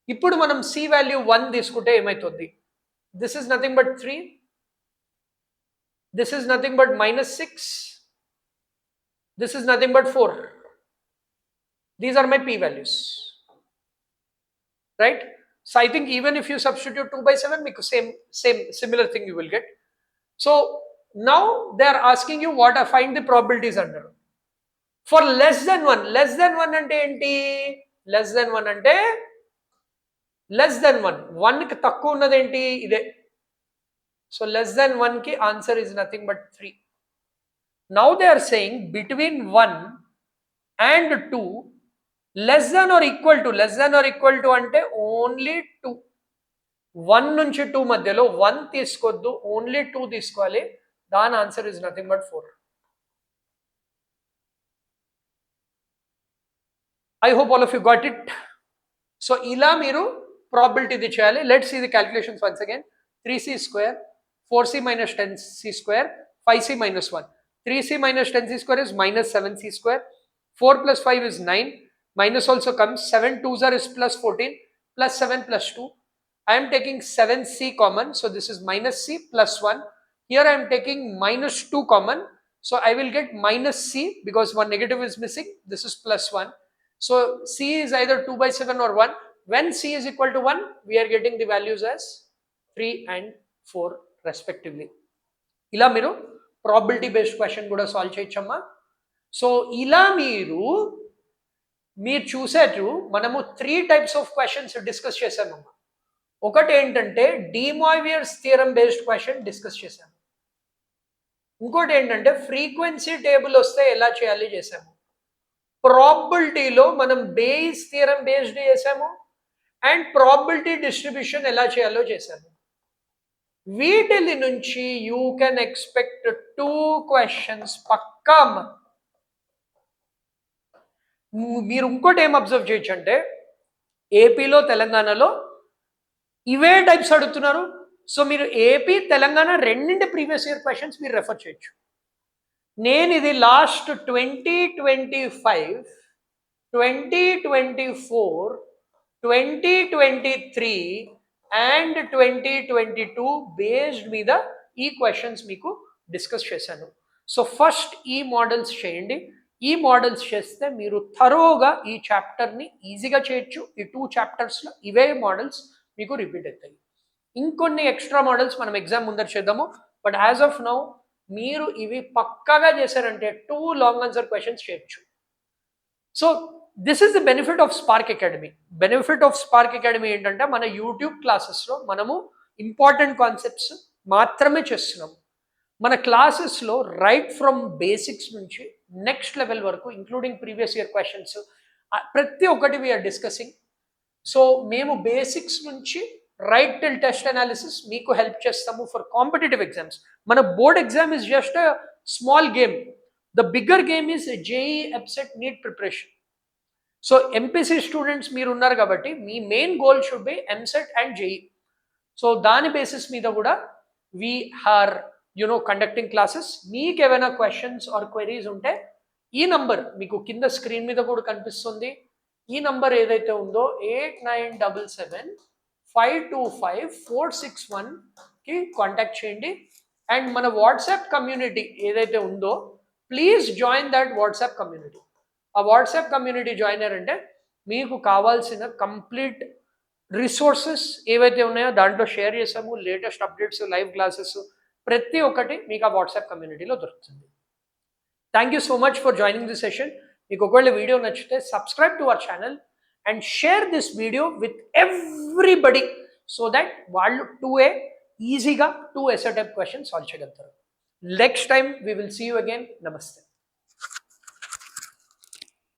Speaker 1: ఇప్పుడు మనం C value 1 తీసుకుంటే ఏమైతుంది? This is nothing but 3. This is nothing but minus 6. This is nothing but 4. These are my P values, right? So I think even if you substitute 2 by 7, because similar thing you will get. So now they are asking you what I find the probabilities under. For less than 1 ante enti? Less than 1 ante less than 1 ki takku unnadi enti ide. So less than 1 ki answer is nothing but 3. Now they are saying between 1 and 2, less than or equal to ante only 2. 1 నుంచి 2 మధ్యలో 1 తీసుకోవద్దు, only 2 తీసుకోవాలి. దాని answer is nothing but 4. I hope all of you got it. So ఇలా మీరు probability ఇది చేయాలి. Let's see the calculations once again. 3c square, 4c minus 10c square, 5c minus 1. 3c minus 10c square is minus 7c square. 4 plus 5 is 9. Minus also comes. 7 2s are is plus 14, plus 7 plus 2. I am taking 7c common, so this is minus c plus 1. Here I am taking minus 2 common, so I will get minus c because one negative is missing. This is plus 1. So c is either 2 by 7 or 1. When c is equal to 1, we are getting the values as 3 and 4 respectively. ఇలా మీరు probability based question కూడా solve చేయొచ్చమ్మా. So ఇలా మీరు చూసేట్టు మనము 3 types of questions discuss చేసామమ్మా. ఒకటి ఏంటంటే de Moivre's theorem based question discuss చేసాము. ఇంకోటి ఏంటంటే ఫ్రీక్వెన్సీ టేబుల్ వస్తే ఎలా చేయాలి చేసాము. ప్రాబిలిటీలో మనం బేస్ థియరం బేస్డ్ చేసాము అండ్ ప్రాబిలిటీ డిస్ట్రిబ్యూషన్ ఎలా చేయాలో చేసాము. వీటిలి నుంచి యూ కెన్ ఎక్స్పెక్ట్ 2 క్వశ్చన్స్ పక్కా. మీరు ఇంకోటి ఏం అబ్జర్వ్ చేయొచ్చు అంటే ఏపీలో తెలంగాణలో ఇవే టైప్స్ అడుగుతున్నారు. సో మీరు ఏపీ తెలంగాణ రెండింటి ప్రీవియస్ ఇయర్ క్వశ్చన్స్ మీరు రెఫర్ చేయొచ్చు. నేను ఇది లాస్ట్ 2025, 2024, 2023 అండ్ 2022 బేస్డ్ మీద ఈ క్వశ్చన్స్ మీకు డిస్కస్ చేశాను. సో ఫస్ట్ ఈ మోడల్స్ చేయండి. ఈ మోడల్స్ చేస్తే మీరు థరోగా ఈ చాప్టర్ని ఈజీగా చేయొచ్చు. ఈ 2 చాప్టర్స్లో ఇవే మోడల్స్ మీకు రిపీట్ అవుతాయి. ఇంకొన్ని ఎక్స్ట్రా మోడల్స్ మనం ఎగ్జామ్ ముందర చేద్దాము. బట్ యాజ్ ఆఫ్ నౌ మీరు ఇవి పక్కాగా చేశారంటే 2 లాంగ్ ఆన్సర్ క్వశ్చన్స్ చేయొచ్చు. So this is the benefit of spark academy. Benefit of spark academy ఏంటంటే మన యూట్యూబ్ క్లాసెస్లో మనము ఇంపార్టెంట్ కాన్సెప్ట్స్ మాత్రమే చేస్తున్నాము. మన క్లాసెస్లో రైట్ ఫ్రమ్ బేసిక్స్ నుంచి నెక్స్ట్ లెవెల్ వరకు ఇంక్లూడింగ్ ప్రీవియస్ ఇయర్ క్వశ్చన్స్ ప్రతి ఒక్కటి వీఆర్ డిస్కసింగ్. సో మేము బేసిక్స్ నుంచి రైట్ టిల్ టెస్ట్ అనాలిసిస్ మీకు హెల్ప్ చేస్తాము ఫర్ కాంపిటేటివ్ ఎగ్జామ్స్. మన board exam is just a small game. The bigger game is JEE, EAPCET, NEET preparation. So MPC students మీరు ఉన్నారు కాబట్టి మీ main goal should be EAMCET and JEE. So దాని basis మీద కూడా we are conducting classes. మీకు ఏమైనా questions are queries ఉంటే ఈ నంబర్ మీకు కింద స్క్రీన్ మీద కూడా కనిపిస్తుంది. ఈ నంబర్ ఏదైతే ఉందో 8977-525-461కి కాంటాక్ట్ చేయండి. అండ్ మన వాట్సాప్ కమ్యూనిటీ ఏదైతే ఉందో please join that WhatsApp community. ఆ వాట్సాప్ కమ్యూనిటీ జాయిన్ అయ్యారంటే మీకు కావాల్సిన కంప్లీట్ రిసోర్సెస్ ఏవైతే ఉన్నాయో దాంట్లో షేర్ చేసాము. లేటెస్ట్ అప్డేట్స్, లైవ్ క్లాసెస్ ప్రతి ఒక్కటి మీకు ఆ వాట్సాప్ కమ్యూనిటీలో దొరుకుతుంది. Thank you so much for joining this session. మీకు ఒకవేళ వీడియో నచ్చితే subscribe to our channel and share this video with everybody so that వాళ్ళు 2A ఈజీగా 2 essay type క్వశ్చన్స్ సాల్వ్ చేయగలుగుతారు. Next time we will see you again. నమస్తే.